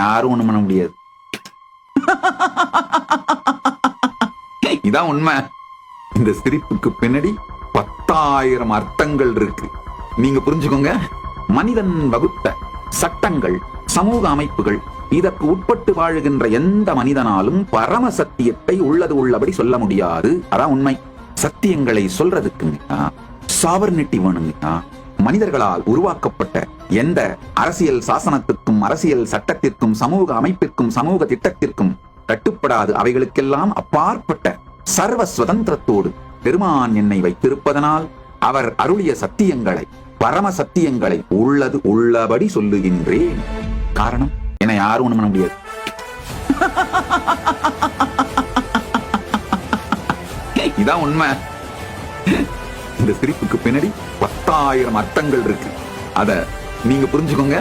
யாரும் ஒண்ணும் பண்ண முடியாது. இதான் உண்மை. இந்த சிரிப்புக்கு பின்னாடி 10,000 அர்த்தங்கள் இருக்கு. நீங்க புரிஞ்சுக்கோங்க. மனிதன் வகுத்த சட்டங்கள், சமூக அமைப்புகள், இதற்கு உட்பட்டு வாழுகின்ற எந்த மனிதனாலும் பரம சத்தியத்தை உள்ளது உள்ளபடி சொல்ல முடியாது. அதான் உண்மை. சத்தியங்களை சொல்றதுக்குங்க சாவர்னிட்டி வேணுங்க. மனிதர்களால் உருவாக்கப்பட்ட எந்த அரசியல் சாசனத்துக்கும், அரசியல் சட்டத்திற்கும், சமூக அமைப்பிற்கும், சமூக திட்டத்திற்கும் கட்டுப்படாது. அவைகளுக்கெல்லாம் அப்பாற்பட்ட சர்வ சுதந்திரத்தோடு பெருமான் என்னை வைத்திருப்பதனால் அவர் அருளிய சத்தியங்களை, பரம சத்தியங்களை உள்ளது உள்ளபடி சொல்லுகின்றேன். காரணம், என்னை யாரும் ஒண்ணும் பண்ண முடியாது. இதான் உண்மை. இந்த சிரிப்புக்கு பின்னாடி 10,000 அர்த்தங்கள் இருக்கு. அத நீங்க புரிஞ்சுக்கோங்க.